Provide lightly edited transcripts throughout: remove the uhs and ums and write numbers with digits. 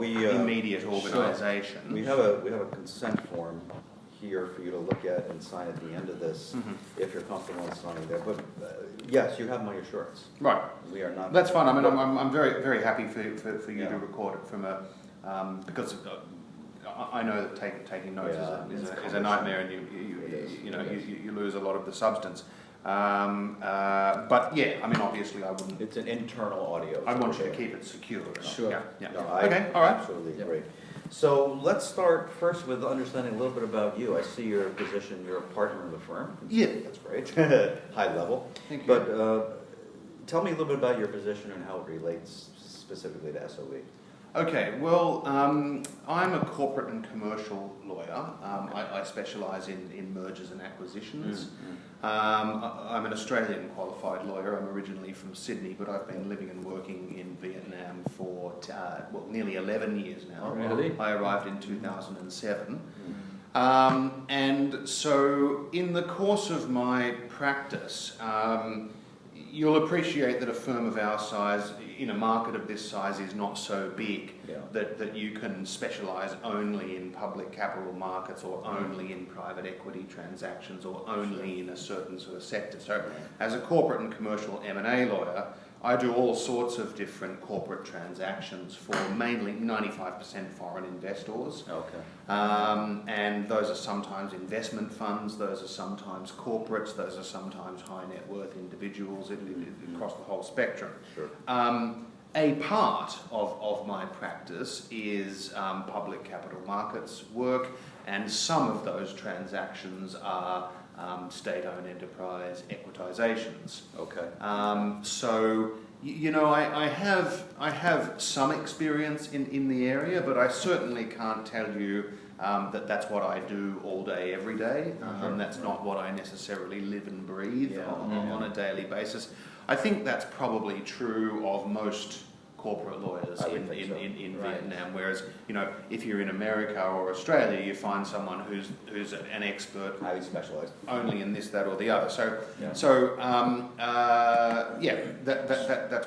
immediate organisation. We have a consent form here for you to look at and sign at the end of this, if you're comfortable in signing there. But yes, you have my assurance. Right. We are not. That's fine. I mean, I'm very, very happy for you to record it from a because I know that taking notes is a nightmare, and you lose a lot of the substance. But yeah, I mean, obviously, I wouldn't. It's an internal audio. I want you to keep it secure. Sure. Yeah. No, Okay. All right. Absolutely agree. So let's start first with understanding a little bit about you. I see your position. You're a partner in the firm. Yeah. That's great. High level. Thank you. But tell me a little bit about your position and how it relates specifically to SOE. Okay, well, I'm a corporate and commercial lawyer. I specialise in mergers and acquisitions. I'm an Australian qualified lawyer. I'm originally from Sydney, but I've been living and working in Vietnam for nearly 11 years now. Oh, really? I arrived in 2007. And so in the course of my practice, you'll appreciate that a firm of our size, in a market of this size, is not so big that you can specialise only in public capital markets or only in private equity transactions or only in a certain sort of sector. So as a corporate and commercial M&A lawyer, I do all sorts of different corporate transactions for mainly 95% foreign investors. Okay. And those are sometimes investment funds, those are sometimes corporates, those are sometimes high net worth individuals across the whole spectrum. Sure. A part of my practice is public capital markets work, and some of those transactions are state-owned enterprise equitizations. Okay. So I have some experience in the area, but I certainly can't tell you that that's what I do all day, every day. That's not what I necessarily live and breathe on a daily basis. I think that's probably true of most corporate lawyers in Vietnam, whereas if you're in America or Australia, you find someone who's an expert, highly specialized, only in this, that, or the other. That's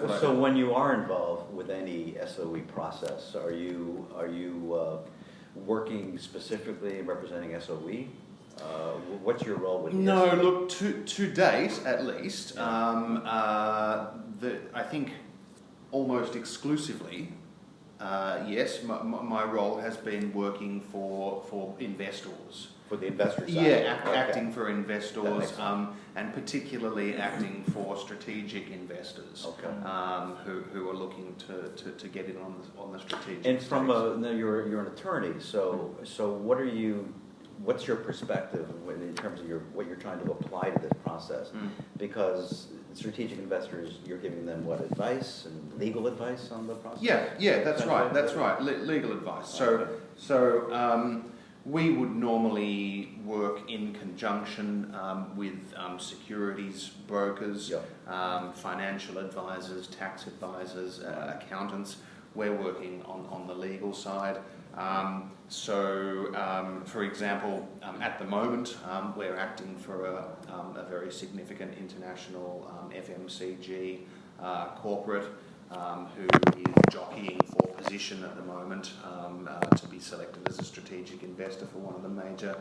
what I do. So when you are involved with any SOE process, are you working specifically representing SOE? What's your role with the No, SOE? look, to date at least, I think almost exclusively, yes, my role has been working for investors. For the investor side? Yeah, Okay. acting for investors, and particularly acting for strategic investors, who are looking to get in on the strategic. And you're an attorney, so what's your perspective in terms of what you're trying to apply to this process? Because strategic investors, you're giving them what, advice and legal advice on the process? Yeah, that's right. Legal advice. So we would normally work in conjunction with securities brokers, financial advisors, tax advisors, accountants. We're working on the legal side. For example, at the moment, we're acting for a very significant international FMCG corporate who is jockeying for position at the moment to be selected as a strategic investor for one of the major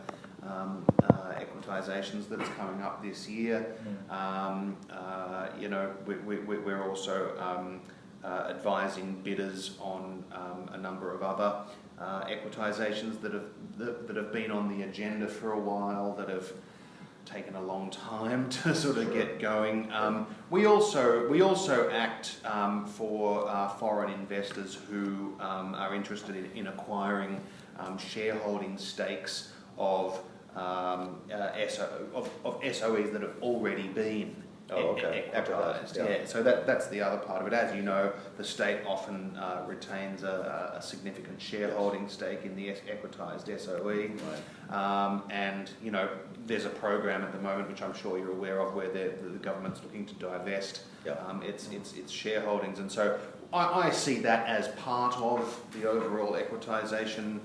equitizations that is coming up this year. We're also advising bidders on a number of other equitizations that have been on the agenda for a while, that have taken a long time to sort of get going. We also act for foreign investors who are interested in acquiring shareholding stakes of SOEs that have already been equitized. Yeah. So that's the other part of it. As you know, the state often retains a significant shareholding stake in the equitized SOE, and there's a program at the moment, which I'm sure you're aware of, where the government's looking to divest its shareholdings, and so I see that as part of the overall equitization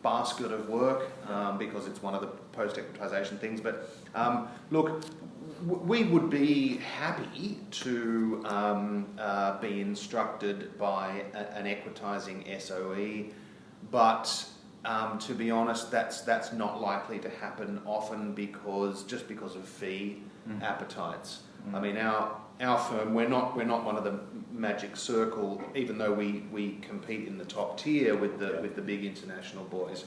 basket of work, because it's one of the post-equitization things. But look, We would be happy to be instructed by an equitising SOE, but to be honest, that's not likely to happen often because of fee appetites. I mean, our firm, we're not one of the magic circle, even though we compete in the top tier with the big international boys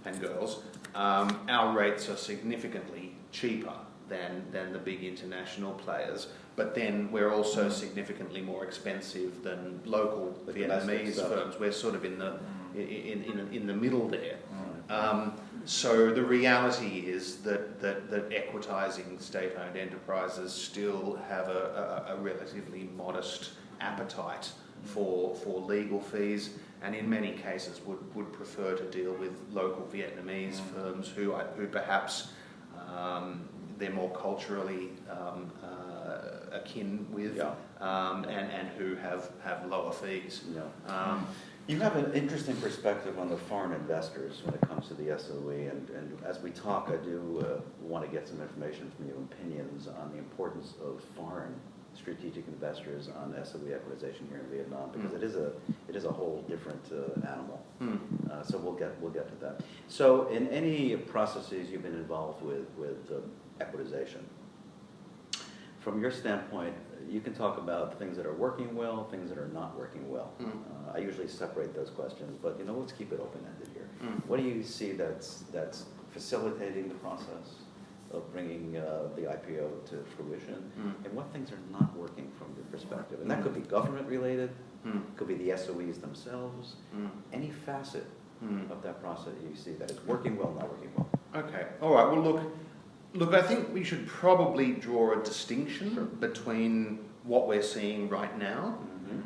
and girls. Our rates are significantly cheaper than the big international players, but then we're also significantly more expensive than local Vietnamese firms. We're sort of in the middle there. So the reality is that equitising state-owned enterprises still have a relatively modest appetite for legal fees, and in many cases would prefer to deal with local Vietnamese firms who perhaps they're more culturally akin with, and who have lower fees. You have an interesting perspective on the foreign investors when it comes to the SOE, and as we talk, I do want to get some information from you, opinions on the importance of foreign strategic investors on SOE equitization here in Vietnam, because it is a whole different animal. So we'll get to that. So in any processes you've been involved with equitization, from your standpoint, you can talk about things that are working well, things that are not working well. I usually separate those questions, but let's keep it open-ended here. What do you see that's facilitating the process of bringing the IPO to fruition, and what things are not working from your perspective? And that could be government-related, could be the SOEs themselves, any facet of that process you see that is working well, not working well. Okay, all right, well look, I think we should probably draw a distinction between what we're seeing right now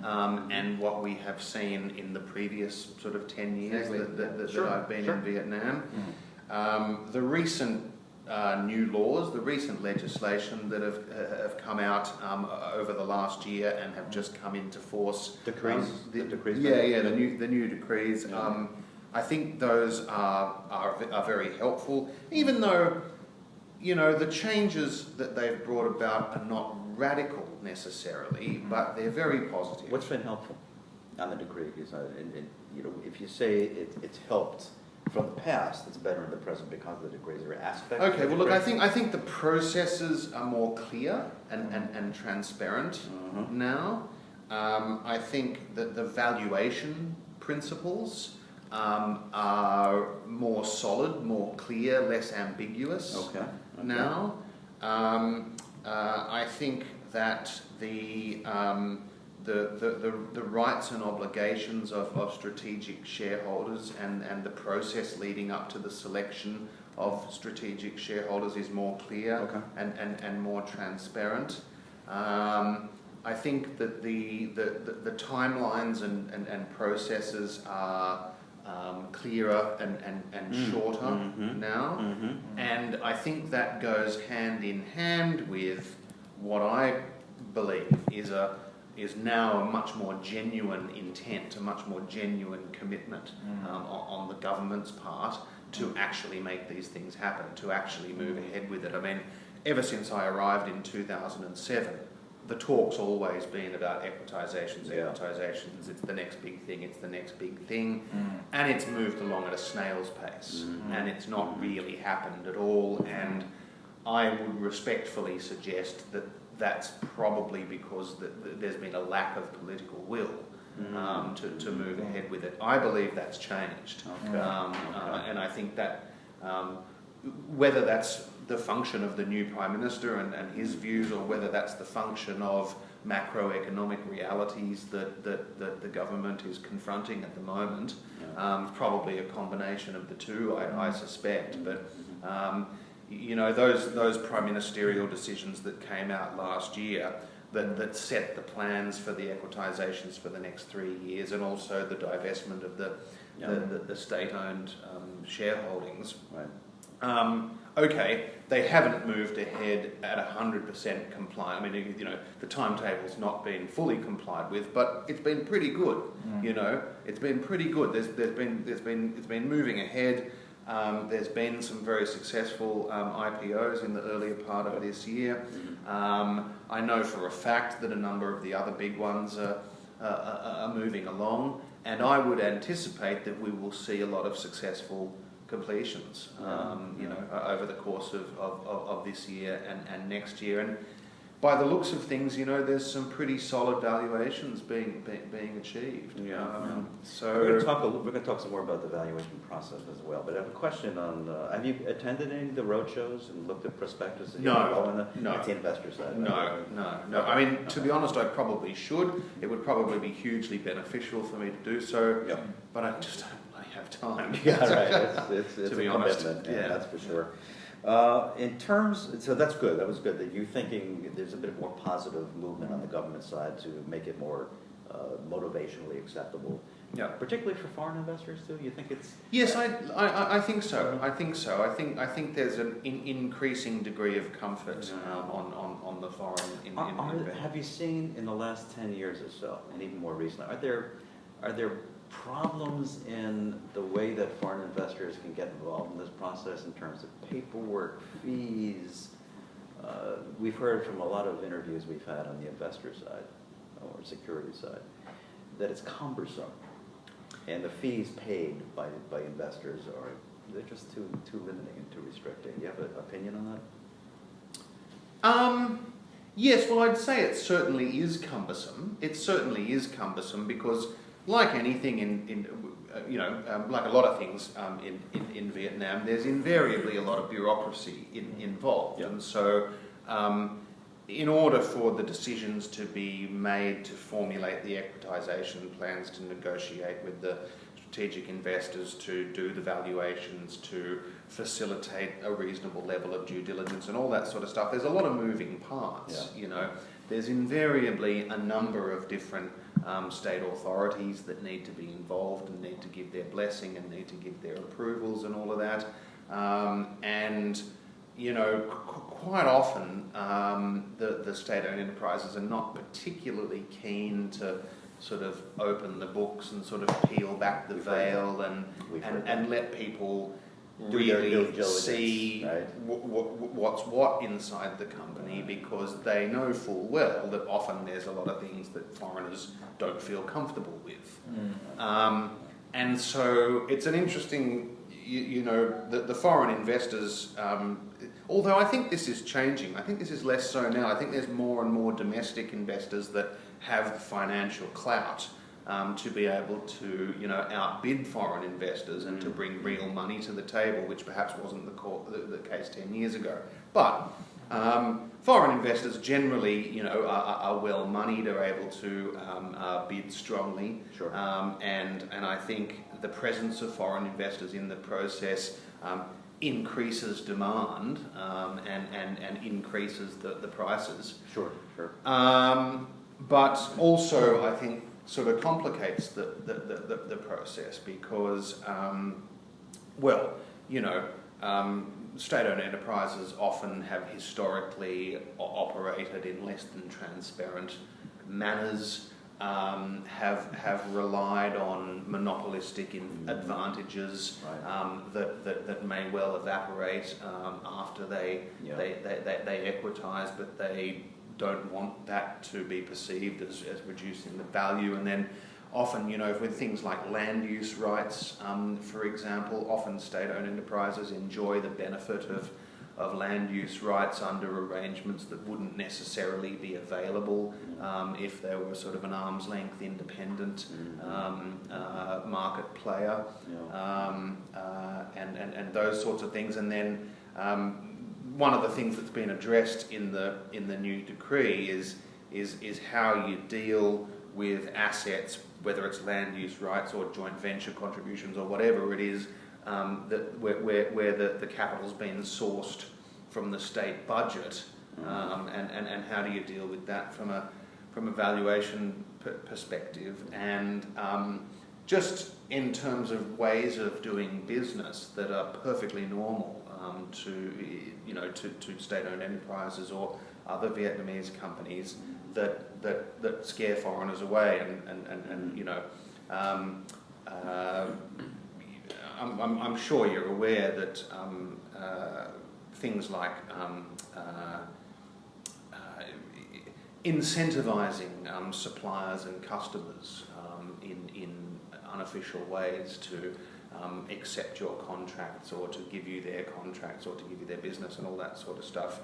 and what we have seen in the previous sort of 10 years that I've been in Vietnam. The recent new laws, the recent legislation that have come out over the last year and have just come into force. Decrees? The new decrees. I think those are very helpful, even though the changes that they've brought about are not radical necessarily, but they're very positive. What's been helpful on the decree? If you say it's helped from the past, it's better in the present because of the decrees or aspects. Okay, well look, I think the processes are more clear and transparent now. I think that the valuation principles are more solid, more clear, less ambiguous now. I think that the rights and obligations of strategic shareholders and the process leading up to the selection of strategic shareholders is more clear and more transparent. I think that the timelines and processes are clearer and shorter now, and I think that goes hand in hand with what I believe is now a much more genuine intent, a much more genuine commitment on the government's part to actually make these things happen, to actually move ahead with it. I mean, ever since I arrived in 2007, the talk's always been about equitisations. It's the next big thing, and it's moved along at a snail's pace, and it's not really happened at all. And I would respectfully suggest that that's probably because there's been a lack of political will to move ahead with it. I believe that's changed, and I think that whether that's the function of the new Prime Minister and his views, or whether that's the function of macroeconomic realities that the government is confronting at the moment, probably a combination of the two, I suspect. But those prime ministerial decisions that came out last year that set the plans for the equitisations for the next 3 years, and also the divestment of the state-owned shareholdings. Okay, they haven't moved ahead at 100% compliant. I mean, the timetable's not been fully complied with, but it's been pretty good. It's been pretty good. It's been moving ahead. There's been some very successful IPOs in the earlier part of this year. I know for a fact that a number of the other big ones are moving along, and I would anticipate that we will see a lot of successful completions, over the course of this year and next year. And by the looks of things, there's some pretty solid valuations being achieved. So we're going to talk some more about the valuation process as well. But I have a question on: have you attended any of the roadshows and looked at prospectuses? No. It's the investor side. No. I mean, to be honest, I probably should. It would probably be hugely beneficial for me to do so. Yep. But I just don't really have time. Yeah, right. It's to a be honest, commitment, that's for sure. So that's good. That was good that you're thinking there's a bit more positive movement on the government side to make it more motivationally acceptable. Yeah. Particularly for foreign investors too. You think it's? Yes, I think so. I think there's an increasing degree of comfort on the foreign. Have you seen in the last 10 years or so, and even more recently, are there problems in the way that foreign investors can get involved in this process in terms of paperwork, fees? We've heard from a lot of interviews we've had on the investor side or security side that it's cumbersome, and the fees paid by investors they're just too limiting and too restricting. Do you have an opinion on that? Yes, well, I'd say it certainly is cumbersome. It certainly is cumbersome because, like anything like a lot of things in Vietnam, there's invariably a lot of bureaucracy involved. Yep. And so in order for the decisions to be made to formulate the equitisation plans, to negotiate with the strategic investors, to do the valuations, to facilitate a reasonable level of due diligence and all that sort of stuff, there's a lot of moving parts. Yeah. There's invariably a number of different state authorities that need to be involved and need to give their blessing and need to give their approvals and all of that. Quite often the state-owned enterprises are not particularly keen to sort of open the books and sort of peel back the veil and let people really see what's what inside the company, because they know full well that often there's a lot of things that foreigners don't feel comfortable with. And so it's an interesting, the foreign investors, although I think this is changing, I think this is less so now. I think there's more and more domestic investors that have the financial clout to be able to, outbid foreign investors and to bring real money to the table, which perhaps wasn't the case 10 years ago. But foreign investors generally, are well moneyed, are able to bid strongly. Sure. And I think the presence of foreign investors in the process increases demand and increases the prices. Sure. But also, I think, sort of complicates the process because, state-owned enterprises often have historically operated in less than transparent manners, have relied on monopolistic advantages that may well evaporate after they equitise, but they don't want that to be perceived as reducing the value. And then often, with things like land use rights, for example, often state-owned enterprises enjoy the benefit of land use rights under arrangements that wouldn't necessarily be available if they were sort of an arm's length independent market player, and those sorts of things. And then one of the things that's been addressed in the new decree is how you deal with assets, whether it's land use rights or joint venture contributions or whatever it is, where the capital's been sourced from the state budget, and how do you deal with that from a valuation perspective, and just in terms of ways of doing business that are perfectly normal to state-owned enterprises or other Vietnamese companies that scare foreigners away, and I'm sure you're aware that things like incentivizing suppliers and customers in unofficial ways to accept your contracts or to give you their contracts or to give you their business and all that sort of stuff.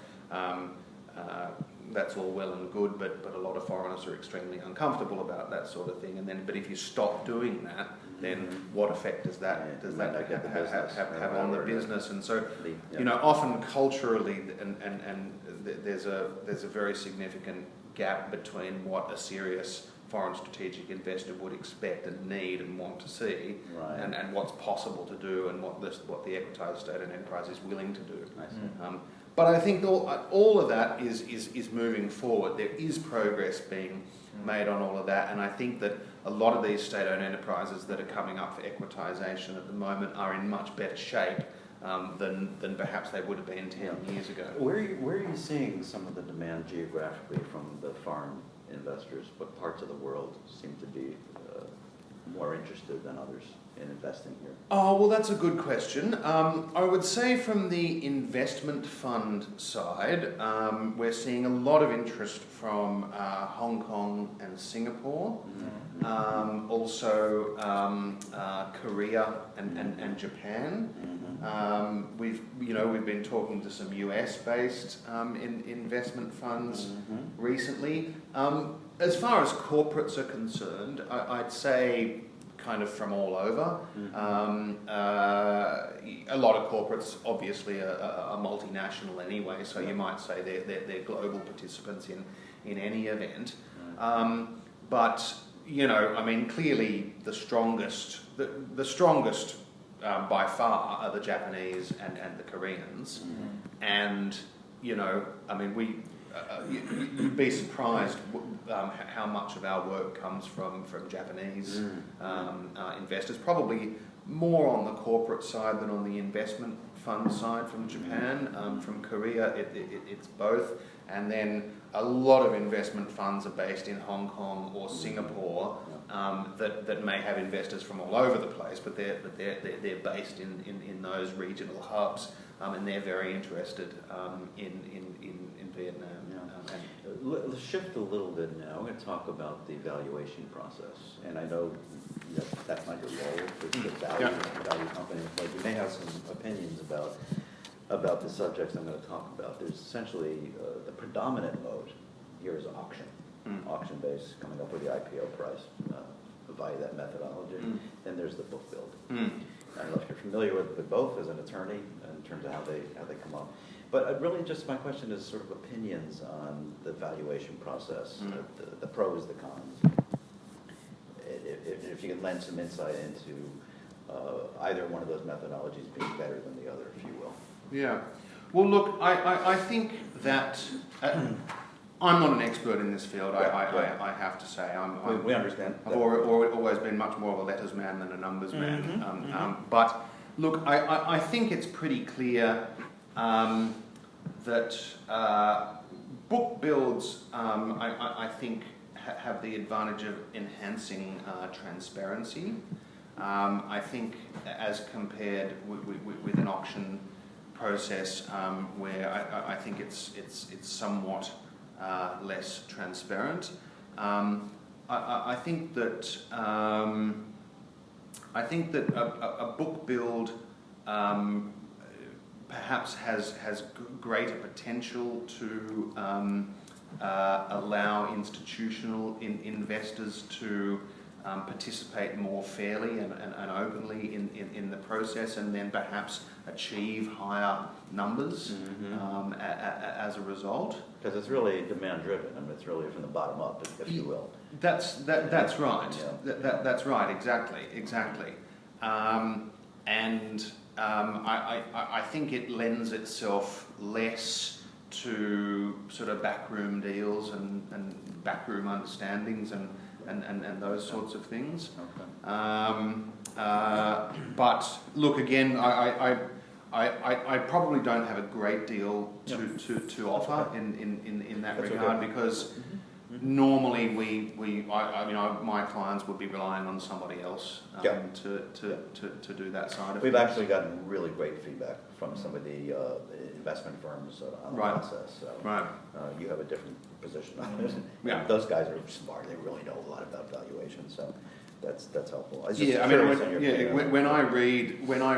That's all well and good, but a lot of foreigners are extremely uncomfortable about that sort of thing. But if you stop doing that, then what effect does that have on the business? And so, often culturally, and there's a very significant gap between what a serious foreign strategic investor would expect and need and want to see, and what's possible to do, and what the equitised state-owned enterprise is willing to do. But I think all of that is moving forward. There is progress being made on all of that, and I think that a lot of these state-owned enterprises that are coming up for equitisation at the moment are in much better shape than perhaps they would have been 10 years ago. Where are you seeing some of the demand geographically from the foreign investors? What parts of the world seem to be more interested than others in investing here? Oh, well, that's a good question. I would say from the investment fund side, we're seeing a lot of interest from Hong Kong and Singapore, also Korea and Japan. We've been talking to some US-based investment funds recently. As far as corporates are concerned, I'd say kind of from all over. A lot of corporates obviously are multinational anyway, so you might say they're global participants in any event. But clearly the strongest by far are the Japanese and the Koreans, and you'd be surprised how much of our work comes from Japanese investors. Probably more on the corporate side than on the investment fund side from Japan. From Korea, it's both. And then a lot of investment funds are based in Hong Kong or Singapore that may have investors from all over the place, but they're based in those regional hubs, and they're very interested in Vietnam. Let's shift a little bit now. We're going to talk about the evaluation process, and I know that's not your role. It's the value company, but you may have some opinions about the subjects I'm going to talk about. There's essentially the predominant mode here is auction, auction-based, coming up with the IPO price via that methodology. Then there's the book build. I don't know if you're familiar with both as an attorney in terms of how they come up. But really, just my question is sort of opinions on the valuation process, the pros, the cons. If you could lend some insight into either one of those methodologies being better than the other, if you will. Yeah. Well, look, I think that I'm not an expert in this field. I have to say, we understand. I've always been much more of a letters man than a numbers man. But look, I think it's pretty clear that book builds, I think, have the advantage of enhancing transparency. I think as compared with an auction process where I think it's somewhat less transparent. I think that a book build perhaps has greater potential to allow institutional investors to participate more fairly and openly in the process, and then perhaps achieve higher numbers as a result. Because it's really demand driven. I mean, it's really from the bottom up, if you will. That's right. Yeah. That's right. Exactly. I think it lends itself less to sort of backroom deals and backroom understandings and those sorts of things. But look, again, I probably don't have a great deal to offer in that regard, because normally my clients would be relying on somebody else to do that side of We've things. actually gotten really great feedback from some of the investment firms on the process. So, you have a different position on it. Yeah. Those guys are smart. They really know a lot about valuation, so that's helpful. When I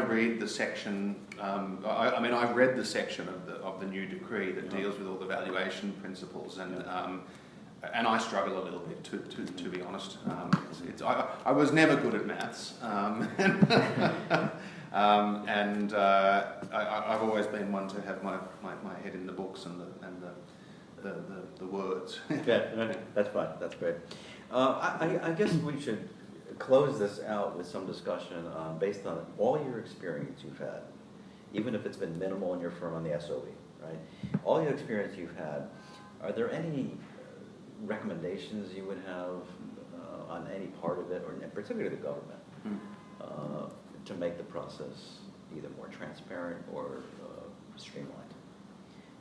read the section, I've read the section of the new decree that deals with all the valuation principles, and I struggle a little bit to be honest. I was never good at maths, and I've always been one to have my head in the books and the words. Yeah, that's fine. That's great. I guess we should close this out with some discussion based on all your experience you've had, even if it's been minimal in your firm on the SOE, right? All your experience you've had, are there any recommendations you would have on any part of it, or particularly the government, to make the process either more transparent or streamlined?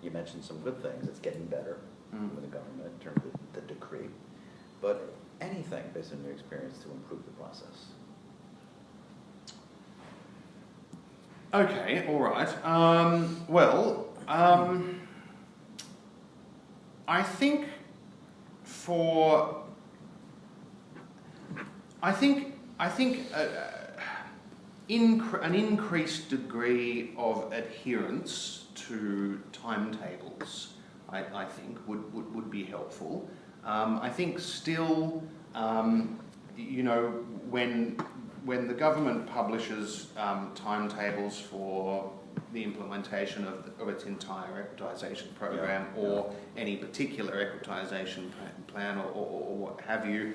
You mentioned some good things. It's getting better with the government in terms of the decree, but anything based on your experience to improve the process? Okay, all right. I think an increased degree of adherence to timetables, I think would be helpful. I think still, when the government publishes timetables for the implementation of its entire equitisation program or any particular equitisation plan or what have you,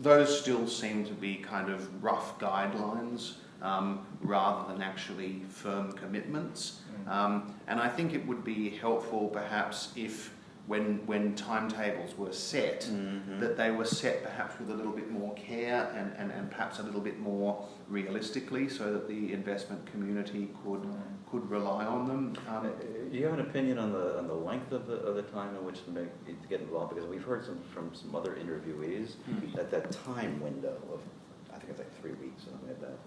those still seem to be kind of rough guidelines rather than actually firm commitments. And I think it would be helpful perhaps if when timetables were set, that they were set perhaps with a little bit more care and perhaps a little bit more realistically, so that the investment community could rely on them. Do you have an opinion on the length of the time in which to get involved? Because we've heard from some other interviewees that time window of, I think it's like 3 weeks or something like that.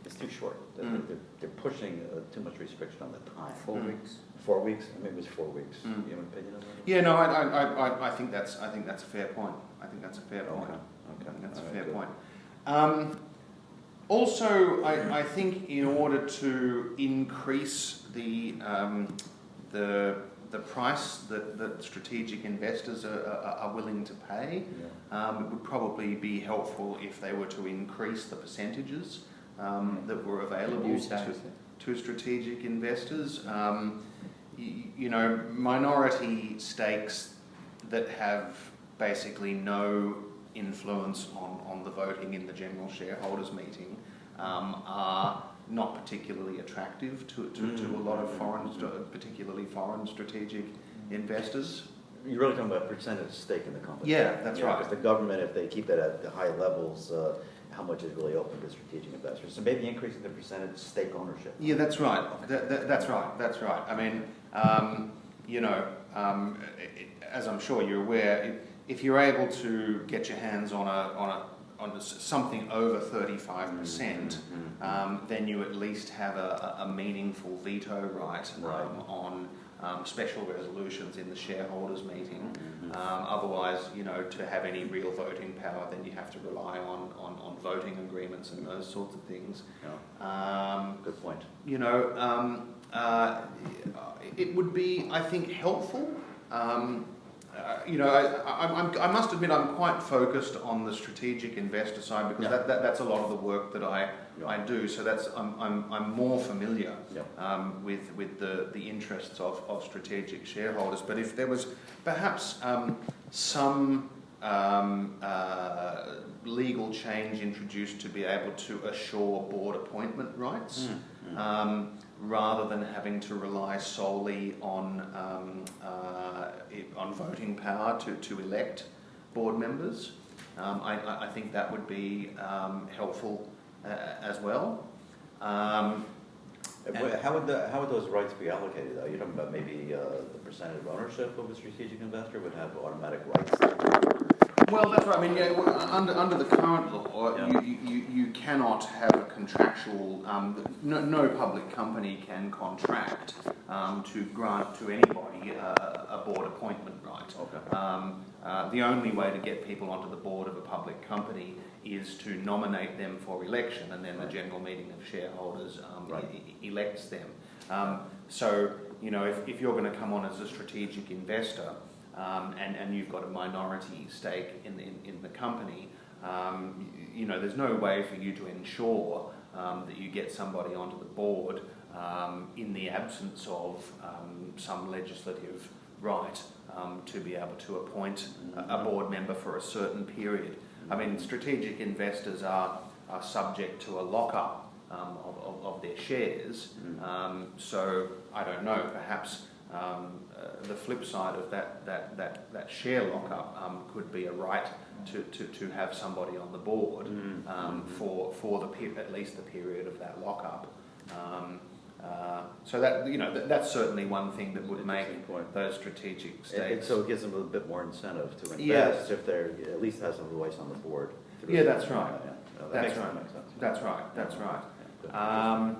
It's too short. They're pushing too much restriction on the time. 4 weeks. 4 weeks? Maybe it was 4 weeks. Do you have an opinion on that? Yeah, no, I think that's a fair point. I think that's a fair point. Okay. I think that's a All fair right, point. Also, I think in order to increase the price that strategic investors are willing to pay, it would probably be helpful if they were to increase the percentages that were available to strategic investors. Minority stakes that have basically no influence on the voting in the general shareholders meeting are not particularly attractive to a lot of particularly foreign strategic investors. You're really talking about percentage stake in the company. Yeah, that's right. Because the government, if they keep it at the high levels, how much is really open to strategic investors? So maybe increasing the percentage stake ownership. Yeah, that's right. That's right. I mean, as I'm sure you're aware, if you're able to get your hands on something over 35%, then you at least have a meaningful veto right on special resolutions in the shareholders meeting. Otherwise, to have any real voting power, then you have to rely on voting agreements and those sorts of things. Good point. It would be, I think, helpful. I must admit I'm quite focused on the strategic investor side because that's a lot of the work that I do. So I'm more familiar with the interests of strategic shareholders. But if there was perhaps some legal change introduced to be able to assure board appointment rights, rather than having to rely solely on voting power to elect board members, I think that would be helpful as well. How would those rights be allocated, though? You're talking about maybe the percentage of ownership of a strategic investor would have automatic rights? Well, that's right. I mean, yeah, under the current law, Yeah. you cannot have a contractual. No public company can contract to grant to anybody a board appointment right. Okay. The only way to get people onto the board of a public company is to nominate them for election, and then the general meeting of shareholders elects them. So, you know, if you're going to come on as a strategic investor, and you've got a minority stake in the company, you know, there's no way for you to ensure that you get somebody onto the board in the absence of some legislative right to be able to appoint a board member for a certain period. I mean, strategic investors are subject to a lockup of their shares, so I don't know, perhaps the flip side of that share lockup could be a right to have somebody on the board for at least the period of that lockup. So that, you know, that's certainly one thing that would make those strategic stakes. So it gives them a bit more incentive to invest if they're at least has some voice on the board. Yeah, that's right. No, That's right. Makes sense. That's right. That's right. Yeah.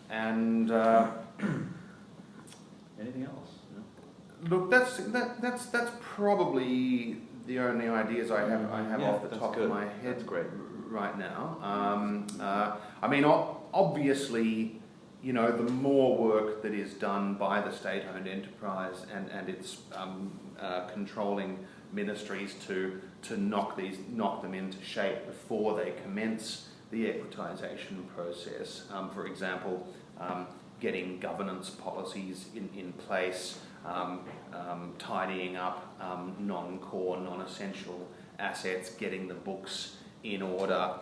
And Anything else? No? look, that's probably the only ideas I have off the top of my head. That's great. Right now. I mean, obviously, you know, the more work that is done by the state-owned enterprise and its controlling ministries to knock them into shape before they commence the equitisation process. For example, getting governance policies in place, tidying up non-core, non-essential assets, getting the books in order,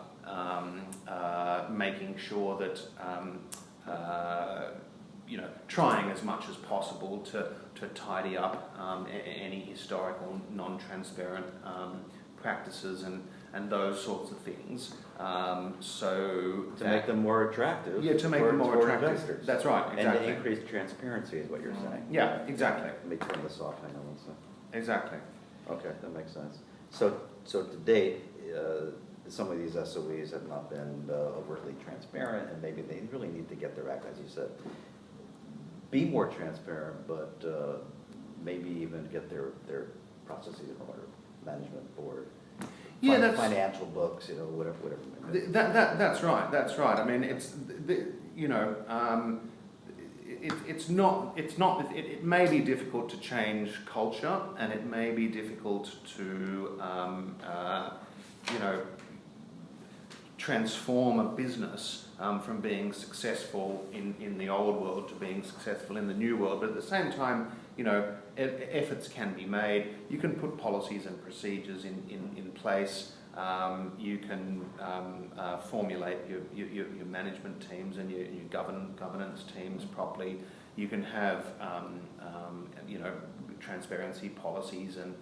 making sure that you know, trying as much as possible to tidy up any historical non-transparent practices and those sorts of things. So to make them more attractive. Yeah, to make them more attractive. Investors. That's right. Exactly. And to increase transparency is what you're saying. Yeah, exactly. Let me turn this off. Hang on one second. Exactly. Okay, that makes sense. So to date, some of these SOEs have not been overtly transparent, and maybe they really need to get their act, as you said, be more transparent, but maybe even get their processes in order, management board, Yeah, financial books, you know, whatever. That's right. That's right. I mean, it's you know, it's not. It may be difficult to change culture, and it may be difficult to you know, transform a business from being successful in the old world to being successful in the new world. But at the same time, you know, efforts can be made. You can put policies and procedures in place. You can formulate your management teams and your governance teams properly. You can have you know, transparency policies and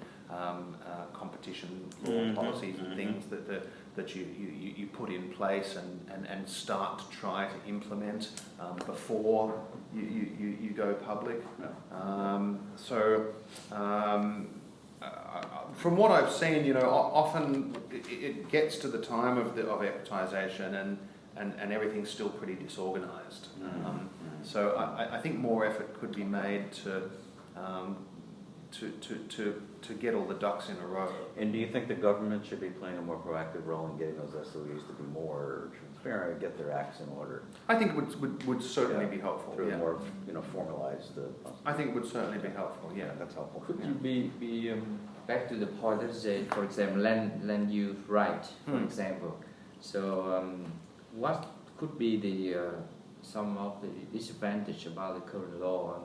competition law policies and things that you put in place and start to try to implement before you go public. From what I've seen, you know, often it gets to the time of equitisation and everything's still pretty disorganised. So I think more effort could be made to get all the ducks in a row. And do you think the government should be playing a more proactive role in getting those SOEs to be more transparent, get their acts in order? I think it would certainly be helpful. Through Yeah. more, you know, formalized. I think it would certainly be helpful. Yeah, that's helpful. Could you be back to the point that say, for example, land use right, for example. So what could be the some of the disadvantage about the current law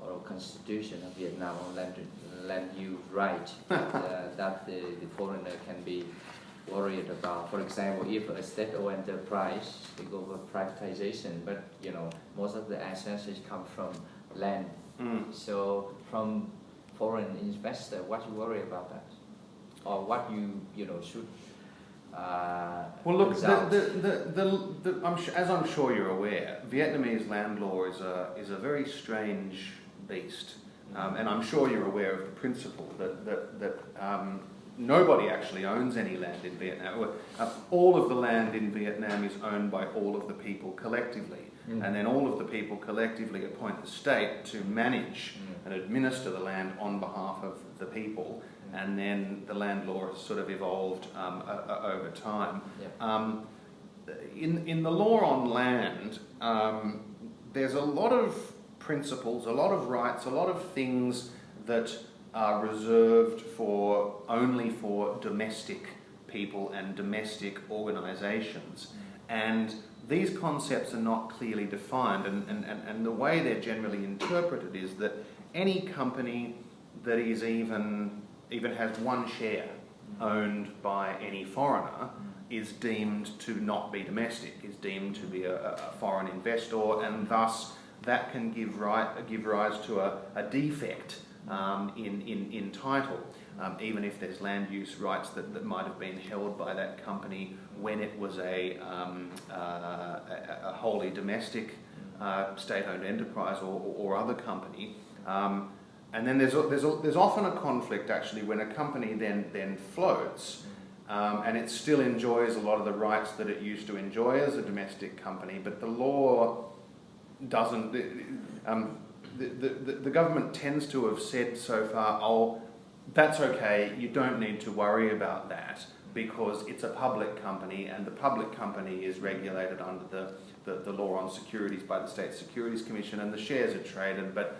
or constitution of Vietnam on land use right that the foreigner can be worried about? For example, if a state-owned enterprise they go for privatization, but you know most of the assets come from land. So from foreign investor, what you worry about that, or what you know should Well, look, result. as I'm sure you're aware, Vietnamese land law is a very strange beast, and I'm sure you're aware of the principle that nobody actually owns any land in Vietnam. All of the land in Vietnam is owned by all of the people collectively, and then all of the people collectively appoint the state to manage and administer the land on behalf of the people. And then the land law has sort of evolved over time. Yep. In the law on land, there's a lot of principles, a lot of rights, a lot of things that are reserved only for domestic people and domestic organisations. And these concepts are not clearly defined, and the way they're generally interpreted is that any company that is even has one share owned by any foreigner is deemed to not be domestic, is deemed to be a foreign investor, and thus that can give rise to a defect in title, even if there's land use rights that might have been held by that company when it was a wholly domestic state-owned enterprise or other company. And then there's often a conflict actually when a company then floats, and it still enjoys a lot of the rights that it used to enjoy as a domestic company, but the law doesn't. The government tends to have said so far, oh, that's okay, you don't need to worry about that because it's a public company, and the public company is regulated under the law on securities by the State Securities Commission, and the shares are traded, but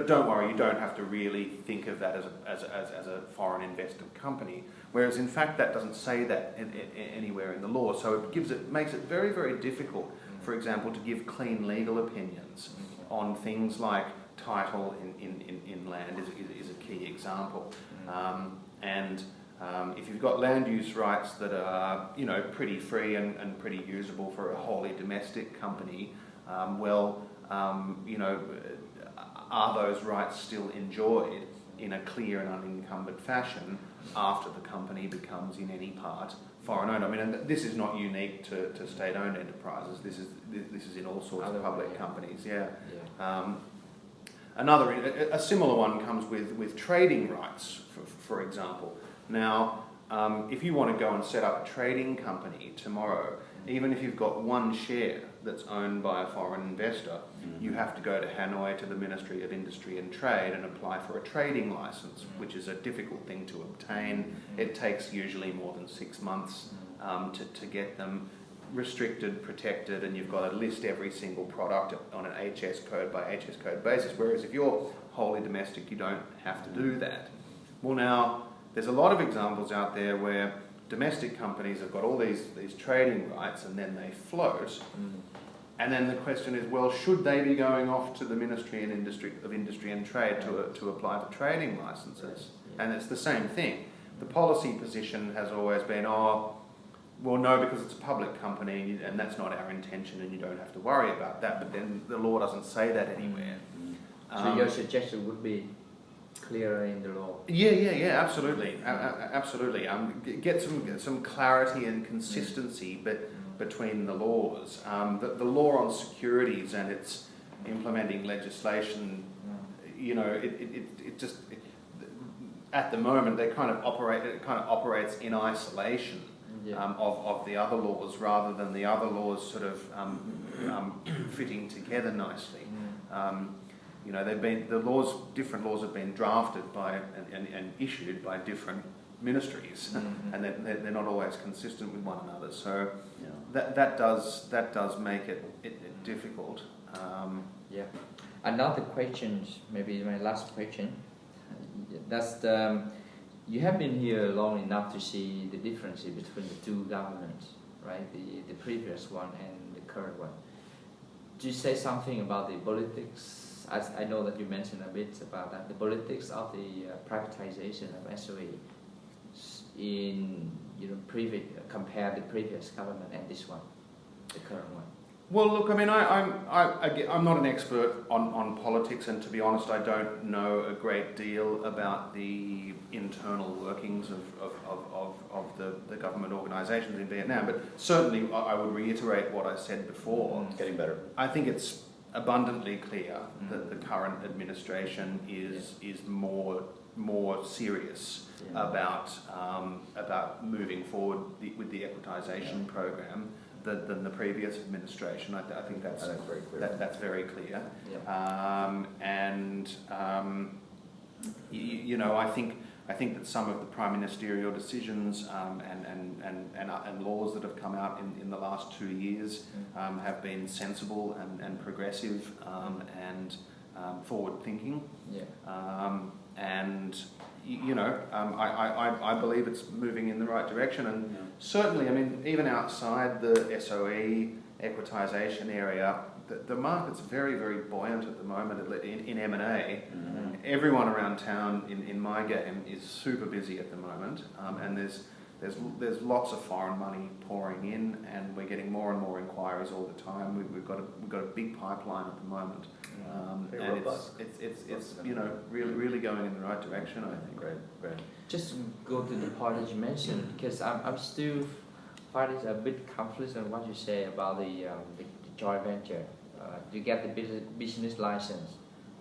don't worry, you don't have to really think of that as a foreign invested company. Whereas in fact that doesn't say that anywhere in the law. So it makes it very, very difficult, for example, to give clean legal opinions on things like title in land is a key example. If you've got land use rights that are pretty free and pretty usable for a wholly domestic company, are those rights still enjoyed in a clear and unencumbered fashion after the company becomes in any part foreign owned? I mean, and this is not unique to state-owned enterprises. This is in all sorts of public companies. A similar one comes with trading rights, for example. Now, if you want to go and set up a trading company tomorrow, even if you've got one share that's owned by a foreign investor, you have to go to Hanoi to the Ministry of Industry and Trade and apply for a trading license, which is a difficult thing to obtain. It takes usually more than 6 months to get them restricted, protected, and you've got to list every single product on an HS code by HS code basis, whereas if you're wholly domestic, you don't have to do that. Well, now, there's a lot of examples out there where domestic companies have got all these trading rights and then they float. And then the question is, well, should they be going off to the Ministry of Industry and Trade to apply for trading licenses? And it's the same thing. The policy position has always been, oh, well, no, because it's a public company and that's not our intention and you don't have to worry about that. But then the law doesn't say that anywhere. So your suggestion would be clearer in the law? Yeah, absolutely. Absolutely. Get some clarity and consistency between the laws. The law on securities and its implementing legislation, at the moment it kind of operates in isolation of the other laws rather than the other laws sort of fitting together nicely. Different laws have been drafted by and issued by different ministries, and they're not always consistent with one another. So that does make it difficult. Another question, maybe my last question. That's you have been here long enough to see the difference between the two governments, right? The previous one and the current one. Do you say something about the politics? As I know that you mentioned a bit about that, the politics of the privatization of SOE in compare the previous government and this one, the current one. Well, look, I mean, I'm not an expert on politics, and to be honest, I don't know a great deal about the internal workings of the government organisations in Vietnam. But certainly, I would reiterate what I said before. It's getting better. I think it's abundantly clear that the current administration is more serious about moving forward with the equitisation program than the previous administration. I think that's very clear. That's very clear. You know, I think that some of the prime ministerial decisions and laws that have come out in the last 2 years have been sensible and progressive and forward thinking. And you know, I believe it's moving in the right direction, and certainly, I mean, even outside the SOE equitisation area, the market's very, very buoyant at the moment in M&A. Everyone around town in my game is super busy at the moment, and there's lots of foreign money pouring in, and we're getting more and more inquiries all the time. We've got a big pipeline at the moment, and it's you know, really going in the right direction, I think. Great. Just go to the point that you mentioned, because I'm still finding a bit conflict on what you say about the joint venture. To get the business license,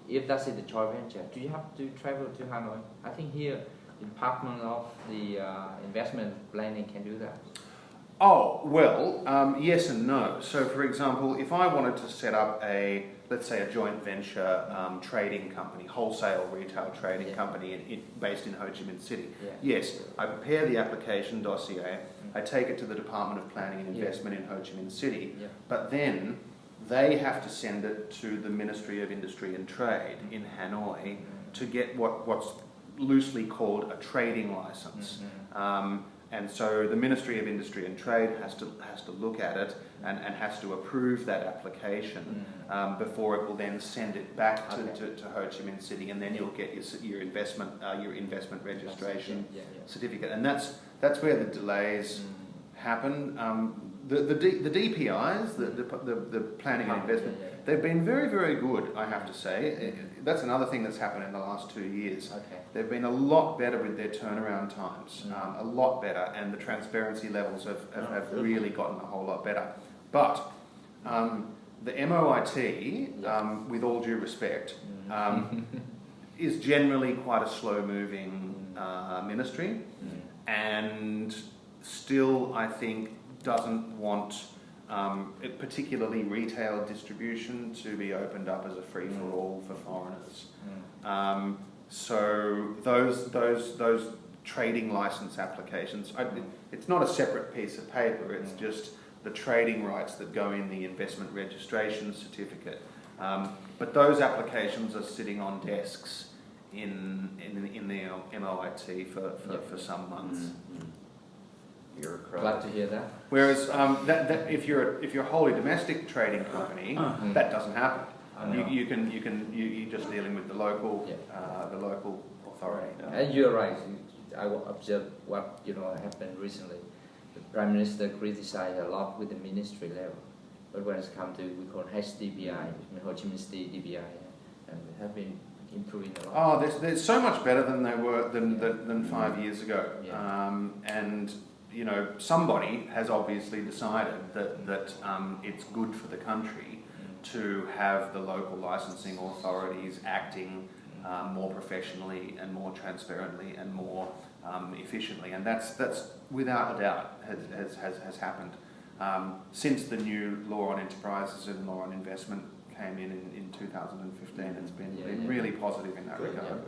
if that's the joint venture, do you have to travel to Hanoi? I think here, the Department of the Investment Planning can do that. Oh, well, yes and no. So, for example, if I wanted to set up let's say a joint venture trading company, wholesale retail trading company based in Ho Chi Minh City, yes, I prepare the application dossier, I take it to the Department of Planning and Investment in Ho Chi Minh City, but then they have to send it to the Ministry of Industry and Trade in Hanoi to get what's loosely called a trading license. And so the Ministry of Industry and Trade has to look at it and has to approve that application before it will then send it back to Ho Chi Minh City, and then you'll get your investment registration certificate. And that's where the delays happen. The DPIs, the planning and investment, they've been very, very good, I have to say. That's another thing that's happened in the last 2 years. They've been a lot better with their turnaround times, a lot better, and the transparency levels have really gotten a whole lot better. But the MOIT, with all due respect, is generally quite a slow-moving ministry, and still, I think, doesn't want particularly retail distribution to be opened up as a free-for-all for foreigners. So those trading license applications, it's not a separate piece of paper, it's just the trading rights that go in the investment registration certificate. But those applications are sitting on desks in the MOIT for some months. Glad to hear that. Whereas if you're a wholly domestic trading company, that doesn't happen. You're just dealing with the local authority. And you're right. I observed what happened recently. The Prime Minister criticized a lot with the ministry level, but when it's come to we call HDBI, Ho Chi Minh City DBI, and we have been improving a lot. Oh, they're so much better than they were than 5 years ago. And somebody has obviously decided that it's good for the country to have the local licensing authorities acting more professionally and more transparently and more efficiently, and that's without a doubt has happened since the new law on enterprises and law on investment came in 2015. It's been really positive in that regard.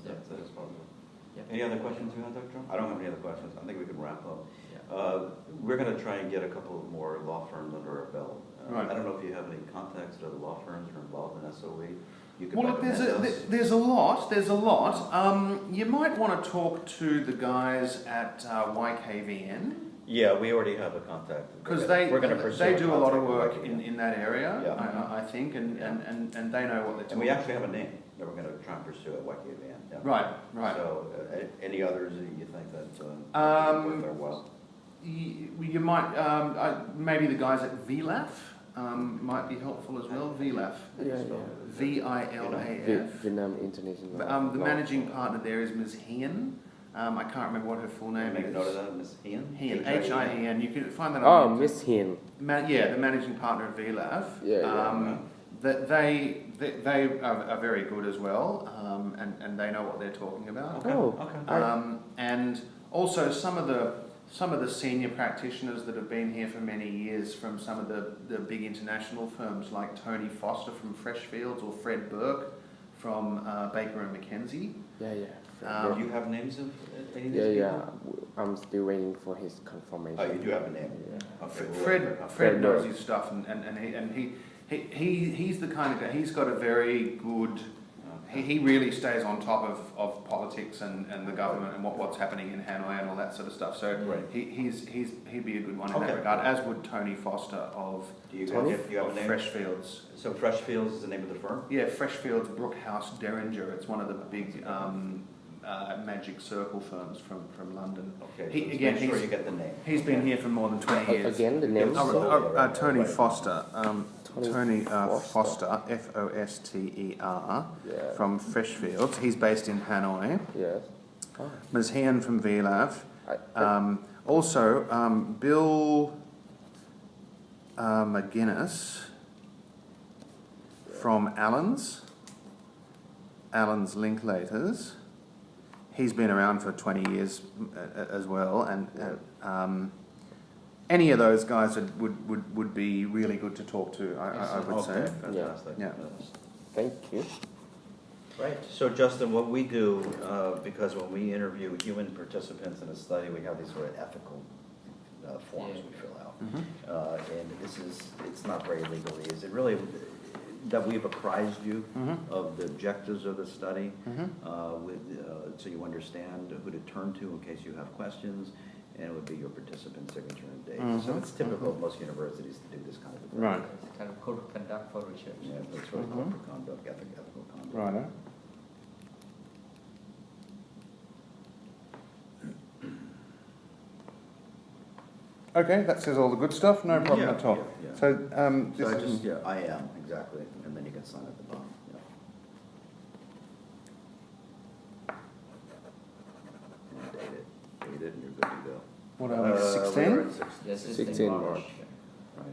That's positive. Any other questions you have, Dr. Trump? I don't have any other questions. I think we can wrap up. We're going to try and get a couple more law firms under our belt. I don't know if you have any contacts to other law firms that are involved in SOE. Well, there's a lot. You might want to talk to the guys at YKVN. Yeah, we already have a contact. Because they do a lot of work in that area, I think, and they know what they're talking about. And we actually have a name that we're going to try and pursue at YKVN. Yeah. Right. So, any others that you think that worth their while? You might, maybe the guys at VLAF. might be helpful as well. VILAF. Yeah, yeah. VILAF. Vietnam International. The managing partner there is Ms. Hien. I can't remember what her full name Make a is. note of that, Ms. Hien? Hien, H-I-E-N. You can find that Oh, on the Miss Hin. the managing partner of VLAV. Yeah, That they are very good as well, and they know what they're talking about. Oh, Okay. And also some of the senior practitioners that have been here for many years from some of the big international firms like Tony Foster from Freshfields or Fred Burke from Baker and McKenzie. yeah, yeah. Do you have names of any of these Yeah, people? yeah. I'm still waiting for his confirmation. Oh, you do have a name? Yeah. Okay, we'll Fred work it Fred out. knows his stuff, and he's the kind of guy. He's got a very good. He really stays on top of politics and the government and what's happening in Hanoi and all that sort of stuff. So Right. he'd be a good one in Okay. that regard, as would Tony Foster of Do you Tony? have a name? Freshfields. So Freshfields is the name of the firm? Yeah, Freshfields Brookhouse Derringer. It's one of the big magic circle firms from London. Okay, He- so let's again, make sure he's- you get the name. He's been here for more than 20 years. Again, the name. Tony Right. Foster. Tony Foster. Foster, Foster, Yeah. from Freshfields. He's based in Hanoi. Yes. Oh, Ms. Hien from VLAV. I, Also, Bill McGuinness from Allen's Linklaters. He's been around for 20 years as well, and any of those guys would be really good to talk to, I would say. Okay, fantastic. Yeah. thank you. Right, so Justin, what we do, because when we interview human participants in a study, we have these sort of ethical forms Yeah. we fill out. Mm-hmm. And it's not very legalese. Is it really that we've apprised you Mhm. of the objectives of the study, Mhm. so you understand who to turn to in case you have questions, and it would be your participant signature and date. So Mhm. it's typical of most universities to do this kind of a thing. Right. It's kind of code of conduct for research. Yeah, that's sort of Mhm. corporate conduct, ethical conduct. Righto. Okay, that says all the good stuff, no problem Yeah, at all. yeah, yeah. So, So I this is, just, yeah, I am, exactly, and then you can sign at the bottom, yeah. And date it, and you're good to go. what are we, we're 16? at 16. Yes, it's 16 in March. March. Right.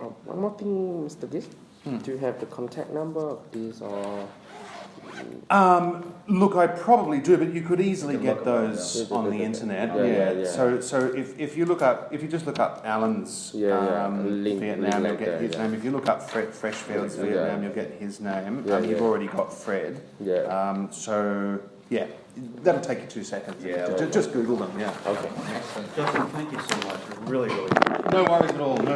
Oh, one more thing, Mr. Dish. Hmm. Do you have the contact number of this or? Look, I probably do, but you could easily You can get look 'em up, those yeah. on the internet. Yeah, Yeah. yeah. So if you look up, if you just look up Alan's Link Vietnam, you'll like get that, his yeah. name. If you look up Freshfields Yeah. Vietnam, you'll get his name. Yeah, You've yeah. already got Fred. Yeah. So yeah, that'll take you 2 seconds. Yeah, Just Google them. Yeah. Okay. Excellent. Justin, thank you so much, really, really. No worries at all. No,